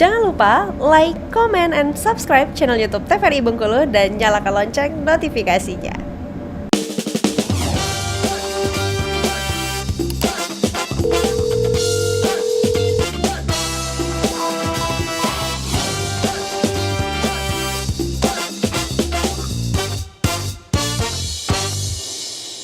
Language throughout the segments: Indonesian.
Jangan lupa like, comment, and subscribe channel YouTube TVRI Bengkulu dan nyalakan lonceng notifikasinya.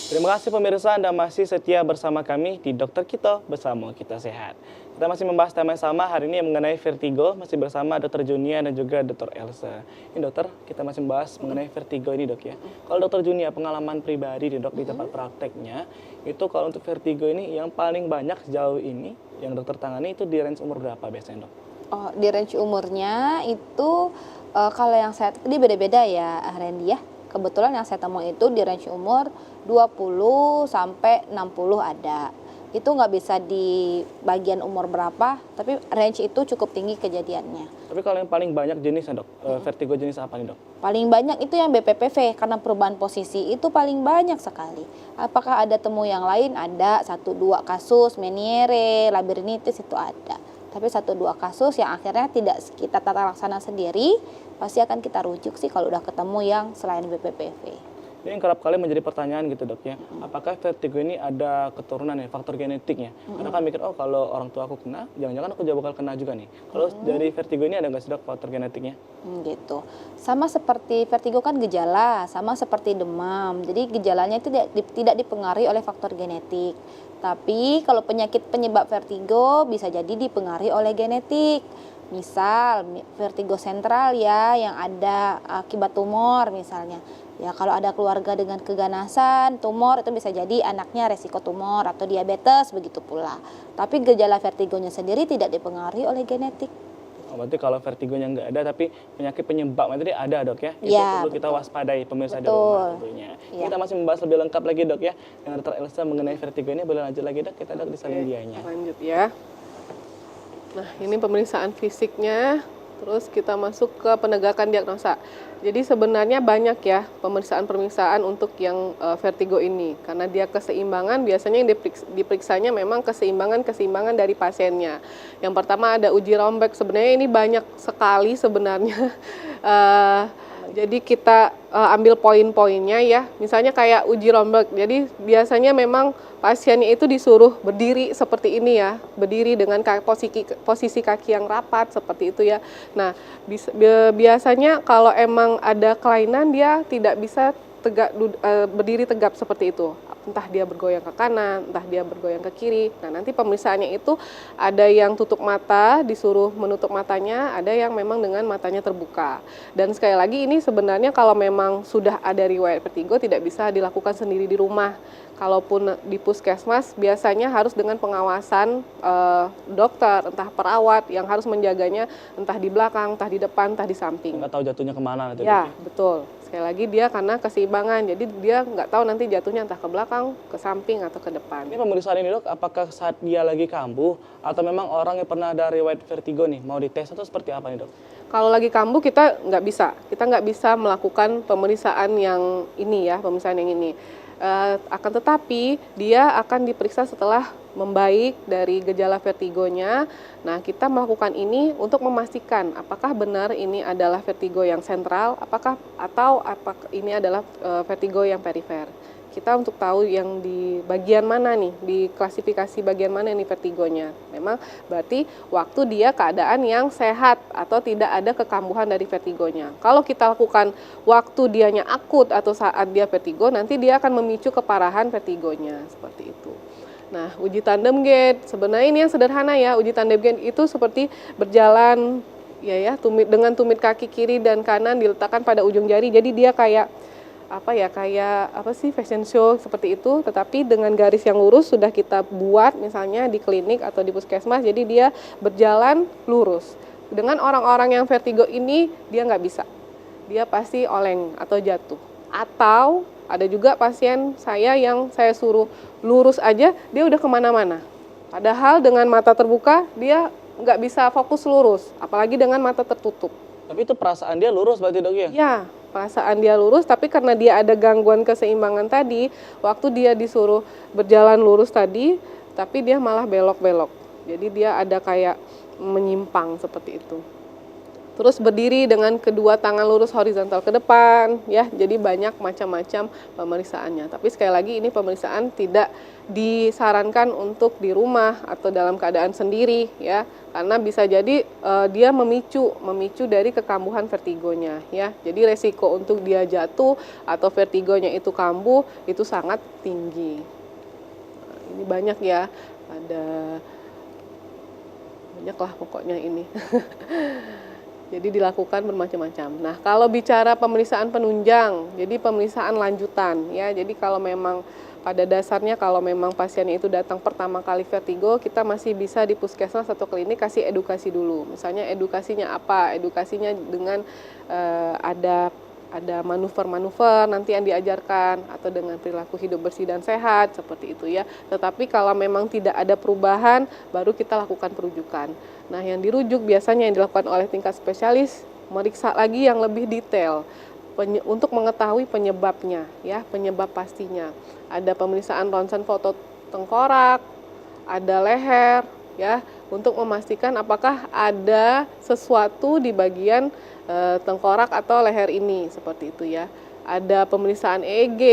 Terima kasih pemirsa, Anda masih setia bersama kami di Dokter Kito, bersama kita sehat. Kita masih membahas tema yang sama hari ini mengenai vertigo, masih bersama Dr. Junia dan juga Dr. Elsa. Ini dokter, kita masih membahas mengenai vertigo ini dok ya. Kalau Dr. Junia, pengalaman pribadi nih dok di tempat prakteknya, itu kalau untuk vertigo ini yang paling banyak sejauh ini, yang dokter tangani itu di range umur berapa biasanya dok? Oh, di range umurnya itu kalau yang saya tadi beda-beda ya Randy ya. Kebetulan yang saya temui itu di range umur 20 sampai 60 ada. Itu nggak bisa di bagian umur berapa, tapi range itu cukup tinggi kejadiannya. Tapi kalau yang paling banyak jenisnya dok, vertigo jenis apa nih dok? Paling banyak itu yang BPPV karena perubahan posisi itu paling banyak sekali. Apakah ada temu yang lain? Ada 1-2 kasus, Meniere, labirinitis itu ada. Tapi 1-2 kasus yang akhirnya tidak kita tata laksana sendiri, pasti akan kita rujuk sih kalau udah ketemu yang selain BPPV. Ini yang kerap kali menjadi pertanyaan gitu dok ya, apakah vertigo ini ada keturunan ya, faktor genetiknya? Karena kan mikir, oh kalau orang tua aku kena, jangan-jangan aku juga bakal kena juga nih. Kalau dari vertigo ini ada nggak sih dok faktor genetiknya? Gitu. Sama seperti vertigo kan gejala, sama seperti demam. Jadi gejalanya itu tidak dipengaruhi oleh faktor genetik. Tapi kalau penyakit penyebab vertigo bisa jadi dipengaruhi oleh genetik. Misal vertigo sentral ya yang ada akibat tumor misalnya. Ya kalau ada keluarga dengan keganasan, tumor itu bisa jadi anaknya resiko tumor atau diabetes begitu pula. Tapi gejala vertigonya sendiri tidak dipengaruhi oleh genetik. Oh, berarti kalau vertigonya nggak ada tapi penyakit penyebabnya tadi ada dok ya? Itu Ya, perlu kita waspadai pemirsa di rumah tentunya. Ya. Kita masih membahas lebih lengkap lagi dok ya dengan Dr. Elsa mengenai vertigo ini. Boleh lanjut lagi dok, kita dok di salin dianya. Lanjut ya. Nah, ini pemeriksaan fisiknya, terus kita masuk ke penegakan diagnosa. Jadi sebenarnya banyak ya pemeriksaan-pemeriksaan untuk yang vertigo ini. Karena dia keseimbangan, biasanya yang diperiksanya memang keseimbangan dari pasiennya. Yang pertama ada uji Romberg, sebenarnya ini banyak sekali sebenarnya. Jadi kita ambil poin-poinnya ya, misalnya kayak uji Romberg. Jadi biasanya memang pasiennya itu disuruh berdiri seperti ini ya, berdiri dengan posisi kaki yang rapat seperti itu ya. Nah, biasanya kalau emang ada kelainan dia tidak bisa berdiri tegap seperti itu. Entah dia bergoyang ke kanan, entah dia bergoyang ke kiri. Nah, nanti pemeriksaannya itu ada yang tutup mata, disuruh menutup matanya, ada yang memang dengan matanya terbuka. Dan sekali lagi ini sebenarnya kalau memang sudah ada riwayat vertigo tidak bisa dilakukan sendiri di rumah. Kalaupun di puskesmas biasanya harus dengan pengawasan dokter, entah perawat yang harus menjaganya entah di belakang, entah di depan, entah di samping. Nggak tahu jatuhnya kemana nanti. Ya, betul. Sekali lagi dia karena keseimbangan, jadi dia nggak tahu nanti jatuhnya entah ke belakang, ke samping, atau ke depan. Ini pemeriksaan ini dok, apakah saat dia lagi kambuh atau memang orang yang pernah ada riwayat vertigo nih mau dites atau seperti apa nih dok? Kalau lagi kambuh kita nggak bisa melakukan pemeriksaan yang ini ya, pemeriksaan yang ini. Akan tetapi dia akan diperiksa setelah membaik dari gejala vertigonya. Nah, kita melakukan ini untuk memastikan apakah benar ini adalah vertigo yang sentral, apakah ini adalah vertigo yang perifer. Kita untuk tahu yang di bagian mana nih, di klasifikasi bagian mana ini vertigonya. Memang berarti waktu dia keadaan yang sehat atau tidak ada kekambuhan dari vertigonya. Kalau kita lakukan waktu dianya akut atau saat dia vertigo, nanti dia akan memicu keparahan vertigonya, seperti itu. Nah, uji tandem gait, sebenarnya ini yang sederhana ya, uji tandem gait itu seperti berjalan dengan tumit kaki kiri dan kanan diletakkan pada ujung jari, jadi dia kayak fashion show seperti itu, tetapi dengan garis yang lurus sudah kita buat misalnya di klinik atau di puskesmas, jadi dia berjalan lurus. Dengan orang-orang yang vertigo ini dia nggak bisa, dia pasti oleng atau jatuh. Atau ada juga pasien saya yang saya suruh lurus aja dia udah kemana-mana, padahal dengan mata terbuka dia nggak bisa fokus lurus, apalagi dengan mata tertutup. Tapi itu perasaan dia lurus berarti dok ya? Ya, perasaan dia lurus, tapi karena dia ada gangguan keseimbangan tadi, waktu dia disuruh berjalan lurus tadi, tapi dia malah belok-belok. Jadi dia ada kayak menyimpang seperti itu. Terus berdiri dengan kedua tangan lurus horizontal ke depan, ya. Jadi banyak macam-macam pemeriksaannya. Tapi sekali lagi ini pemeriksaan tidak disarankan untuk di rumah atau dalam keadaan sendiri, ya. Karena bisa jadi dia memicu dari kekambuhan vertigonya, ya. Jadi resiko untuk dia jatuh atau vertigonya itu kambuh itu sangat tinggi. Nah, ini banyak ya, ada banyak lah pokoknya ini. Jadi dilakukan bermacam-macam. Nah, kalau bicara pemeriksaan penunjang, jadi pemeriksaan lanjutan, ya. Jadi kalau memang pada dasarnya kalau memang pasiennya itu datang pertama kali vertigo, kita masih bisa di puskesmas atau klinik kasih edukasi dulu. Misalnya edukasinya apa? Edukasinya dengan ada manuver-manuver nanti yang diajarkan atau dengan perilaku hidup bersih dan sehat seperti itu, ya. Tetapi kalau memang tidak ada perubahan, baru kita lakukan perujukan. Nah, yang dirujuk biasanya yang dilakukan oleh tingkat spesialis meriksa lagi yang lebih detail untuk mengetahui penyebabnya, ya, penyebab pastinya. Ada pemeriksaan ronsen foto tengkorak, ada leher, ya, untuk memastikan apakah ada sesuatu di bagian tengkorak atau leher ini seperti itu, ya. Ada pemeriksaan EEG,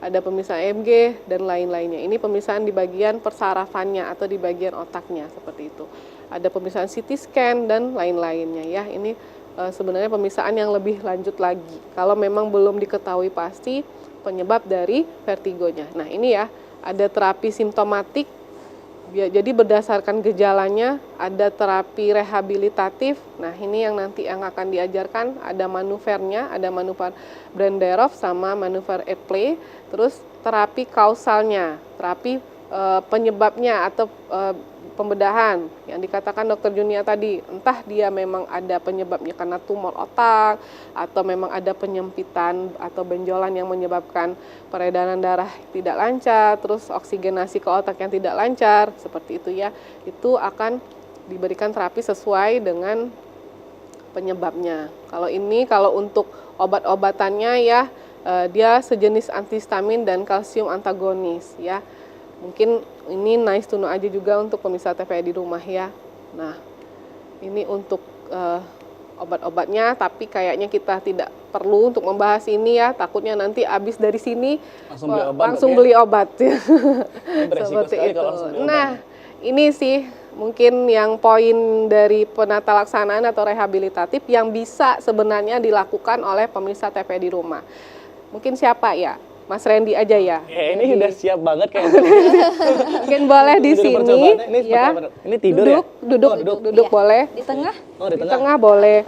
ada pemeriksaan EMG dan lain-lainnya. Ini pemeriksaan di bagian persarafannya atau di bagian otaknya seperti itu. Ada pemeriksaan CT scan dan lain-lainnya, ya. Ini sebenarnya pemeriksaan yang lebih lanjut lagi. Kalau memang belum diketahui pasti penyebab dari vertigonya. Nah, ini ya, ada terapi simptomatik. Jadi berdasarkan gejalanya ada terapi rehabilitatif. Nah, ini yang nanti yang akan diajarkan, ada manuvernya, ada manuver Brenderov sama manuver Epley. Terus terapi kausalnya, terapi penyebabnya atau pembedahan yang dikatakan Dr. Junia tadi, entah dia memang ada penyebabnya karena tumor otak atau memang ada penyempitan atau benjolan yang menyebabkan peredaran darah tidak lancar, terus oksigenasi ke otak yang tidak lancar, seperti itu, ya. Itu akan diberikan terapi sesuai dengan penyebabnya. Kalau untuk obat-obatannya, ya, dia sejenis antihistamin dan kalsium antagonis, ya. Mungkin ini nice to know aja juga untuk pemirsa TVRI di rumah, ya. Nah, ini untuk obat-obatnya, tapi kayaknya kita tidak perlu untuk membahas ini, ya. Takutnya nanti habis dari sini langsung beli obat. Seperti itu. Nah, ini sih mungkin yang poin dari penata laksanaan atau rehabilitatif yang bisa sebenarnya dilakukan oleh pemirsa TVRI di rumah. Mungkin siapa ya? Mas Randy aja ya. Ini udah siap banget kayaknya. Mungkin boleh di sini, ya. Ini tidur duduk Iya. boleh. Di tengah? Oh, di Di tengah. tengah boleh.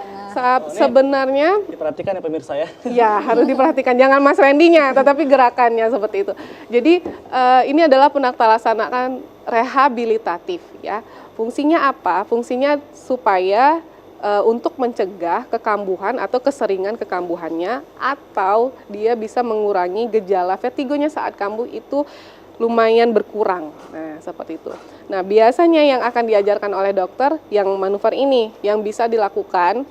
Sebenarnya Diperhatikan ya pemirsa, ya. ya harus diperhatikan, jangan Mas Randy-nya, tetapi gerakannya seperti itu. Jadi ini adalah penata laksanaan rehabilitatif, ya. Fungsinya apa? Fungsinya supaya untuk mencegah kekambuhan atau keseringan kekambuhannya, atau dia bisa mengurangi gejala vertigonya saat kambuh itu lumayan berkurang. Nah, seperti itu. Nah, biasanya yang akan diajarkan oleh dokter yang manuver ini yang bisa dilakukan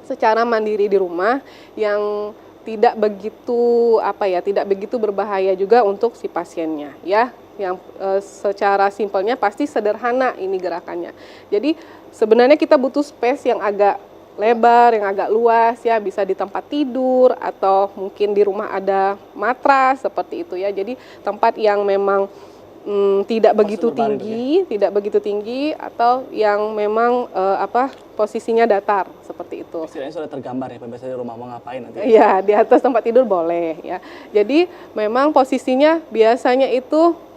secara mandiri di rumah, yang tidak begitu berbahaya juga untuk si pasiennya, ya. Yang secara simpelnya pasti sederhana ini gerakannya. Jadi sebenarnya kita butuh space yang agak lebar, yang agak luas, ya, bisa di tempat tidur atau mungkin di rumah ada matras seperti itu, ya. Jadi tempat yang memang tidak begitu tinggi atau yang memang posisinya datar seperti itu. Istilahnya sudah tergambar ya pemirsa di rumah mau ngapain nanti. Iya, di atas tempat tidur boleh, ya. Jadi memang posisinya biasanya itu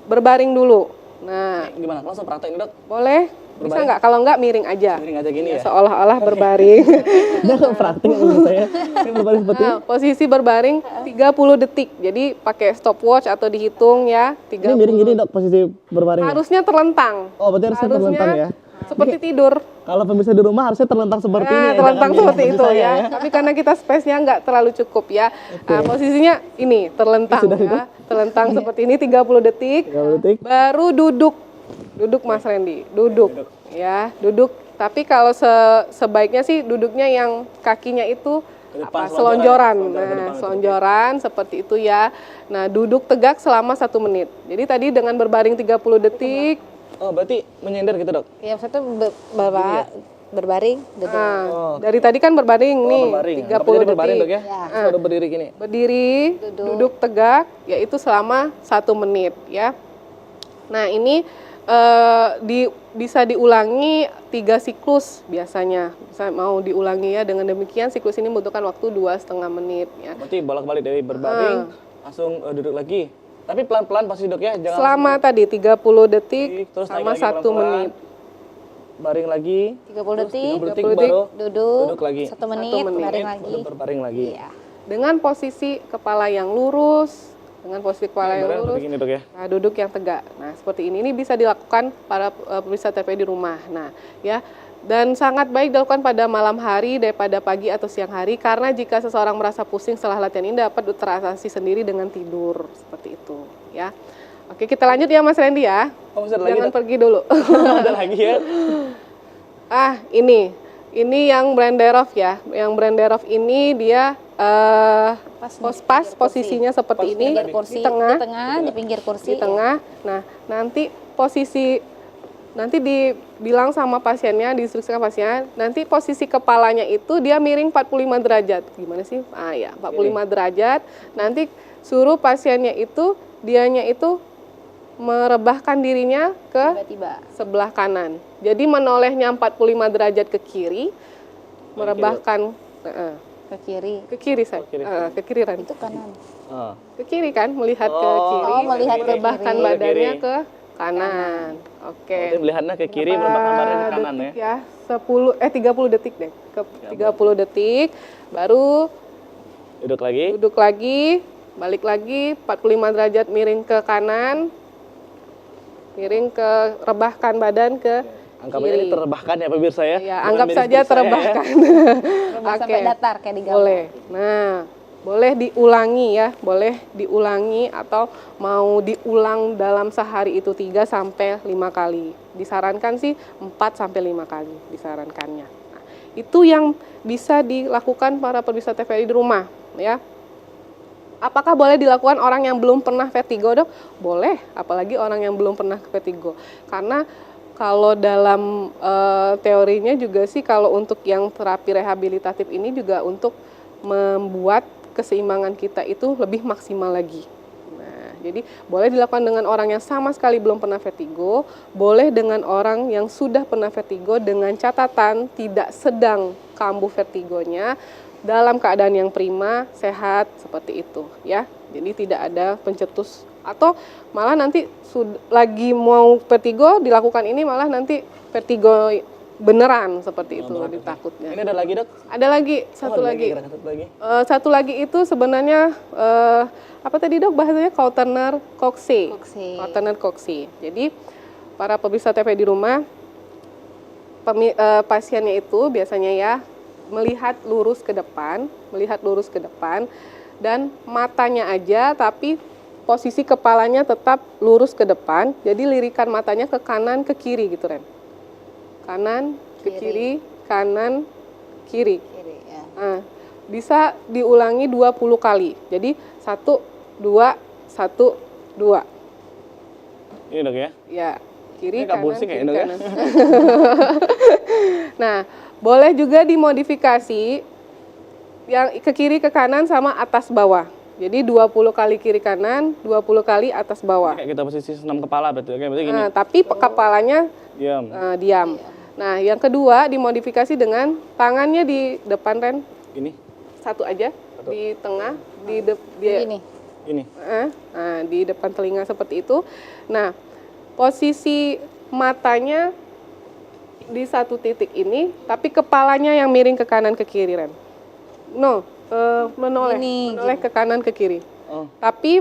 berbaring dulu. Nah, Gimana? Langsung praktek nih, Dok? boleh. Bisa Berbaring? nggak? Kalau nggak miring aja. Miring aja gini ya? Seolah-olah berbaring. Udah praktek pemirsa ya. Ini berbaring seperti ini. Nah, posisi berbaring 30 detik. Jadi pakai stopwatch atau dihitung, ya. 30. Ini miring gini, Dok, posisi berbaring. Harusnya terlentang. Oh, berarti harusnya terlentang ya. Seperti tidur. Kalau pemirsa di rumah harusnya terlentang seperti ini. Nah, ya, terlentang jangan seperti miring itu, seperti ya. saya, Tapi karena kita space-nya nggak terlalu cukup, ya. Nah, posisinya ini terlentang, ya. Terlentang seperti ini 30 detik. 30 detik. Baru duduk. Duduk, Mas Randy. Duduk. Ya, duduk. Tapi kalau sebaiknya sih duduknya yang kakinya itu Ke depan, selonjoran. ke Nah, depan, selonjoran seperti itu, ya. Nah, duduk tegak selama 1 menit. Jadi tadi dengan berbaring 30 detik, Oh, berarti menyender gitu, Dok? Ya, maksudnya berbaring, duduk. Oh. Dari tadi kan berbaring nih, Berbaring. 30 Berarti detik. berbaring, Dok ya? Ya. Terus udah berdiri gini. Berdiri, duduk tegak, yaitu selama 1 menit ya. Nah ini bisa diulangi 3 siklus biasanya. Bisa mau diulangi ya, dengan demikian siklus ini membutuhkan waktu 2,5 menit ya. Berarti bolak-balik dari berbaring, langsung duduk lagi. Tapi pelan-pelan pasti, Dok ya? Jangan Selama tadi 30 detik terus naik sama lagi 1 pelan-pelan. menit. Baring lagi. 30 detik, 30 detik 30 detik, baru duduk lagi. 1 menit, menit, baring lagi. Baru berbaring lagi. Iya. Dengan posisi kepala yang lurus, dengan posisi kepala yang Baru lurus. begini, Dok ya? Nah, duduk yang tegak. Nah, seperti ini bisa dilakukan para pemirsa TPI di rumah. Nah, ya. Dan sangat baik dilakukan pada malam hari daripada pagi atau siang hari karena jika seseorang merasa pusing setelah latihan ini dapat teratasi sendiri dengan tidur seperti itu, ya. Oke, kita lanjut ya Mas Randy ya. Oh, masih ada lagi, Jangan Dok? pergi dulu. Ada lagi ya? Ini yang Brenderov ya. Yang Brenderov ini dia pas posisinya seperti ini Pinggir kursi, di tengah. di pinggir kursi. Di tengah. Nah, nanti dibilang sama pasiennya, diinstruksikan pasiennya, nanti posisi kepalanya itu dia miring 45 derajat. Gimana sih? Ya, 45 derajat. Nanti suruh pasiennya itu, dianya itu merebahkan dirinya ke Tiba-tiba. sebelah kanan. Jadi menolehnya 45 derajat ke kiri, merebahkan Ke kiri. ke kiri saya. Ke kiri Ran. Itu kanan. Ah. Ke kiri kan, melihat ke kiri, Oh, melihat ke merebahkan kiri. badannya Ke ke kanan. Oke. Berarti melihatnya ke kiri, merebahkan badan ke kanan ya? Detik ya. 30 detik deh. Ke 30 detik baru Duduk lagi. duduk lagi, balik lagi 45 derajat miring ke kanan. Miring ke rebahkan badan ke Anggap aja ini kiri. terebahkan ya pemirsa ya? Ya, Bukan anggap miris saja seperti saya ya. terebahkan. Rebah sampai datar kayak di gambar. Boleh. Nah, boleh diulangi ya, boleh diulangi atau mau diulang dalam sehari itu 3 sampai 5 kali. Disarankan sih 4 sampai 5 kali disarankannya. Nah, itu yang bisa dilakukan para pemirsa TVRI di rumah ya. Apakah boleh dilakukan orang yang belum pernah vertigo, Dok? Boleh, apalagi orang yang belum pernah vertigo. Karena kalau dalam teorinya juga sih kalau untuk yang terapi rehabilitatif ini juga untuk membuat keseimbangan kita itu lebih maksimal lagi. Nah, jadi boleh dilakukan dengan orang yang sama sekali belum pernah vertigo, boleh dengan orang yang sudah pernah vertigo dengan catatan tidak sedang kambuh vertigonya, dalam keadaan yang prima, sehat seperti itu ya. Jadi tidak ada pencetus atau malah nanti lagi mau vertigo dilakukan ini malah nanti vertigo beneran seperti itu lebih takutnya. Ini ada lagi, Dok? Ada lagi satu ada lagi. gerakan satu lagi. Satu lagi itu sebenarnya apa tadi Dok bahasanya Courtner Coxey. Courtner Coxey. Jadi para pemirsa TV di rumah pasiennya itu biasanya ya melihat lurus ke depan dan matanya aja tapi posisi kepalanya tetap lurus ke depan. Jadi lirikan matanya ke kanan ke kiri gitu Ren. Kanan ke kiri, kanan kiri. Ya. Nah, bisa diulangi 20 kali. Jadi 1 2 1 2. Ini, Dok ya? Ya, kiri Ini nggak kanan, pusing ya, kiri Dok ya? kanan. Nah, boleh juga dimodifikasi yang ke kiri ke kanan sama atas bawah. Jadi 20 kali kiri kanan, 20 kali atas bawah. Kayak kita posisi senam kepala berarti, Dok ya? Berarti gini. Nah, tapi kepalanya Diam. diam. Nah, yang kedua dimodifikasi dengan tangannya di depan Ren, Gini. satu aja di tengah, Begini. Ini. nah, di depan telinga seperti itu. Nah, posisi matanya di satu titik ini, tapi kepalanya yang miring ke kanan ke kiri Ren. Menoleh ke kanan ke kiri. Oh. Tapi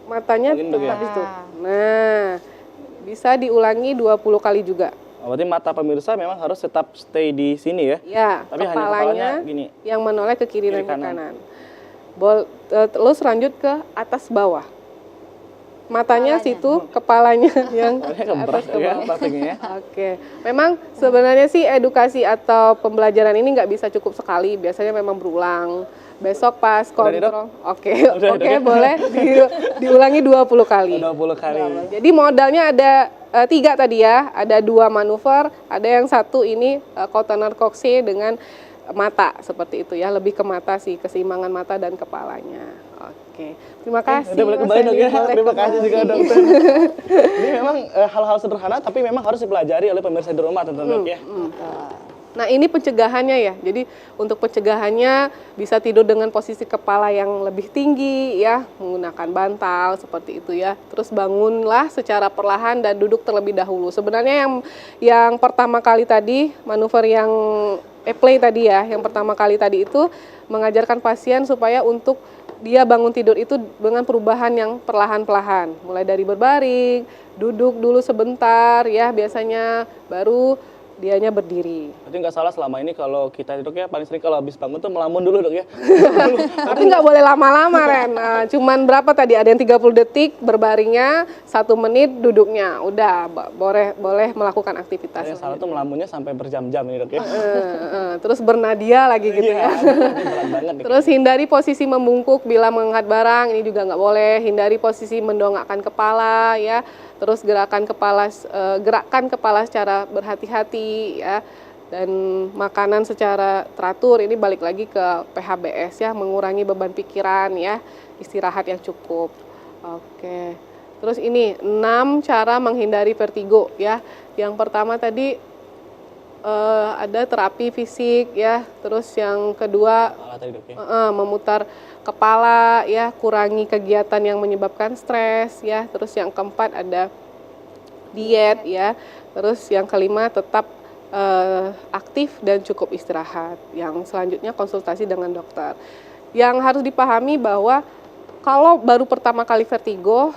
matanya Begini, Dok, ya? tetap itu. Nah, bisa diulangi 20 kali juga. Oh, berarti mata pemirsa memang harus tetap stay di sini ya? Ya, Tapi hanya kepalanya kepalanya gini. yang menoleh ke kiri dan ke kanan. kanan. Terus lanjut ke atas bawah. Matanya situ, kepalanya yang Ini keberat ya prakteknya ya? Oke, memang sebenarnya sih edukasi atau pembelajaran ini nggak bisa cukup sekali, biasanya memang berulang. Besok pas kontrol, oke, Udah. boleh diulangi 20 kali. 20 kali. Jadi modalnya ada tiga tadi ya, ada 2 manuver, ada yang satu ini Cottoner Coxe dengan mata seperti itu ya, lebih ke mata sih, keseimbangan mata dan kepalanya. Oke, terima kasih. Udah boleh Mas kembali dok Edi. ya. Boleh Terima kasih kembali. juga dokter. Ini memang hal-hal sederhana tapi memang harus dipelajari oleh pemirsa di rumah tentu dok ya. Nah ini pencegahannya ya, jadi untuk pencegahannya bisa tidur dengan posisi kepala yang lebih tinggi ya, menggunakan bantal seperti itu ya. Terus bangunlah secara perlahan dan duduk terlebih dahulu. Sebenarnya yang pertama kali tadi, manuver yang play tadi ya, yang pertama kali tadi itu mengajarkan pasien supaya untuk dia bangun tidur itu dengan perubahan yang perlahan-perlahan. Mulai dari berbaring, duduk dulu sebentar ya biasanya, baru dianya berdiri. Berarti nggak salah selama ini kalau kita dok ya paling sering kalau habis bangun tuh melamun dulu dok ya. Tapi nggak boleh lama-lama Ren. Nah, cuman berapa tadi? Ada yang 30 detik berbaringnya, 1 menit duduknya. Udah boleh melakukan aktivitas. Yang salah tuh melamunnya sampai berjam-jam ini dok ya. Terus bernadia lagi gitu Iya, ya. berat banget nih. Terus hindari posisi membungkuk bila mengangkat barang, ini juga nggak boleh. Hindari posisi mendongakkan kepala ya. Terus gerakan kepala secara berhati-hati ya. Dan makanan secara teratur, ini balik lagi ke PHBS ya, mengurangi beban pikiran ya, istirahat yang cukup. Oke. Terus ini 6 cara menghindari vertigo ya. Yang pertama tadi ada terapi fisik ya. Terus yang kedua Salah tadi dok ya. memutar kepala ya, kurangi kegiatan yang menyebabkan stres ya. Terus yang keempat ada diet ya. Terus yang kelima tetap aktif dan cukup istirahat. Yang selanjutnya konsultasi dengan dokter. Yang harus dipahami bahwa kalau baru pertama kali vertigo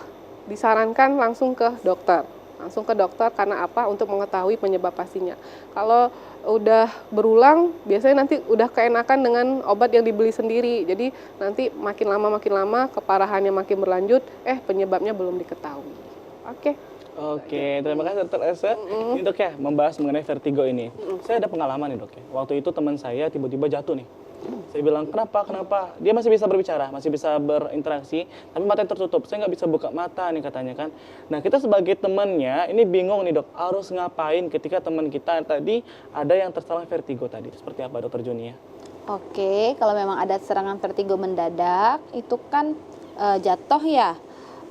disarankan langsung ke dokter. Langsung ke dokter karena apa? Untuk mengetahui penyebab pastinya. Kalau udah berulang, biasanya nanti udah keenakan dengan obat yang dibeli sendiri. Jadi nanti makin lama keparahannya makin berlanjut, penyebabnya belum diketahui. Oke. Oke, terima kasih Dokter Elsa. Ini dok ya, membahas mengenai vertigo ini. Saya ada pengalaman nih dok ya. Waktu itu teman saya tiba-tiba jatuh nih. Saya bilang, kenapa? Dia masih bisa berbicara, masih bisa berinteraksi, tapi matanya tertutup. Saya nggak bisa buka mata nih katanya kan. Nah kita sebagai temannya, ini bingung nih dok, harus ngapain ketika teman kita tadi ada yang terserang vertigo tadi. Seperti apa Dokter Juni ya? Oke, kalau memang ada serangan vertigo mendadak, itu kan jatuh ya.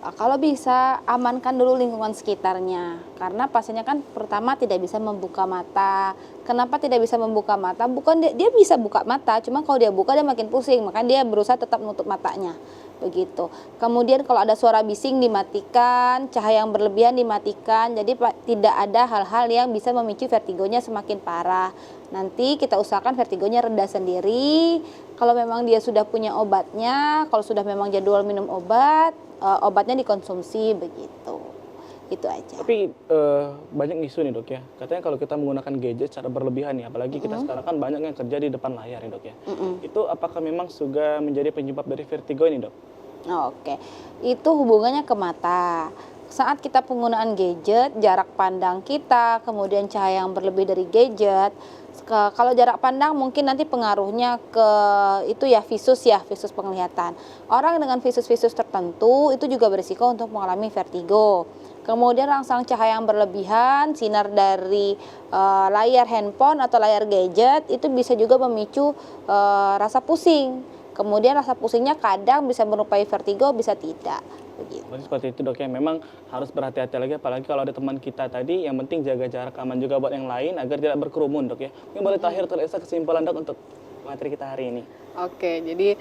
Kalau bisa amankan dulu lingkungan sekitarnya, karena pasiennya kan pertama tidak bisa membuka mata. Kenapa tidak bisa membuka mata? Bukan dia bisa buka mata, cuma kalau dia buka dia makin pusing, makanya dia berusaha tetap menutup matanya. Begitu. Kemudian kalau ada suara bising dimatikan, cahaya yang berlebihan dimatikan, jadi tidak ada hal-hal yang bisa memicu vertigonya semakin parah. Nanti kita usahakan vertigonya reda sendiri. Kalau memang dia sudah punya obatnya, kalau sudah memang jadwal minum obat, obatnya dikonsumsi begitu. Itu aja. Tapi banyak isu nih dok ya, katanya kalau kita menggunakan gadget secara berlebihan ya, apalagi kita sekarang kan banyak yang kerja di depan layar nih dok ya. Itu apakah memang juga menjadi penyebab dari vertigo ini dok? Oke, itu hubungannya ke mata. Saat kita penggunaan gadget, jarak pandang kita, kemudian cahaya yang berlebih dari gadget, kalau jarak pandang mungkin nanti pengaruhnya ke itu ya visus penglihatan. Orang dengan visus tertentu itu juga berisiko untuk mengalami vertigo. Kemudian rangsang cahaya yang berlebihan, sinar dari layar handphone atau layar gadget itu bisa juga memicu rasa pusing. Kemudian rasa pusingnya kadang bisa menyerupai vertigo, bisa tidak. Begitu. Berarti seperti itu dok ya, memang harus berhati-hati lagi, apalagi kalau ada teman kita tadi, yang penting jaga jarak aman juga buat yang lain agar tidak berkerumun dok ya. Ini boleh terakhir terasa kesimpulan dok untuk materi kita hari ini. Oke, jadi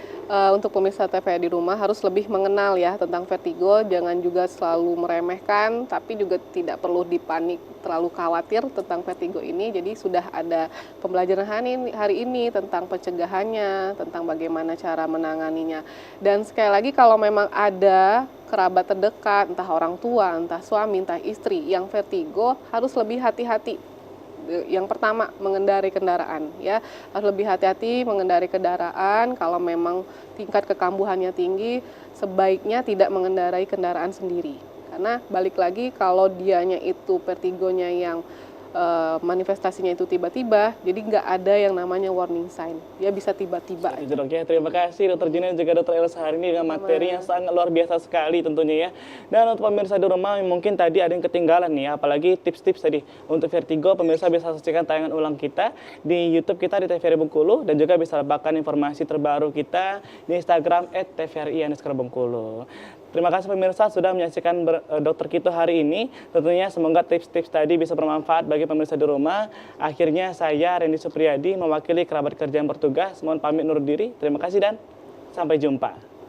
untuk pemirsa TVRI di rumah harus lebih mengenal ya tentang vertigo, jangan juga selalu meremehkan, tapi juga tidak perlu dipanik, terlalu khawatir tentang vertigo ini. Jadi sudah ada pembelajaran hari ini tentang pencegahannya, tentang bagaimana cara menanganinya. Dan sekali lagi kalau memang ada kerabat terdekat, entah orang tua, entah suami, entah istri yang vertigo, harus lebih hati-hati. Yang pertama, mengendarai kendaraan ya, harus lebih hati-hati mengendarai kendaraan. Kalau memang tingkat kekambuhannya tinggi, sebaiknya tidak mengendarai kendaraan sendiri, karena balik lagi kalau dianya itu vertigonya yang manifestasinya itu tiba-tiba, jadi nggak ada yang namanya warning sign. Dia bisa tiba-tiba. Itu dok ya, terima kasih Dokter Juni dan juga Dokter Elsa hari ini dengan materi yang sangat luar biasa sekali tentunya ya. Dan untuk pemirsa di rumah mungkin tadi ada yang ketinggalan nih, apalagi tips-tips tadi untuk vertigo, pemirsa bisa saksikan tayangan ulang kita di YouTube kita di TVRI Bengkulu dan juga bisa dapatkan informasi terbaru kita di Instagram @tvri_bengkulu. Terima kasih pemirsa sudah menyaksikan Dokter Kito hari ini. Tentunya semoga tips-tips tadi bisa bermanfaat bagi pemirsa di rumah. Akhirnya saya Randy Supriyadi mewakili kerabat kerja yang bertugas. Mohon pamit undur diri. Terima kasih dan sampai jumpa.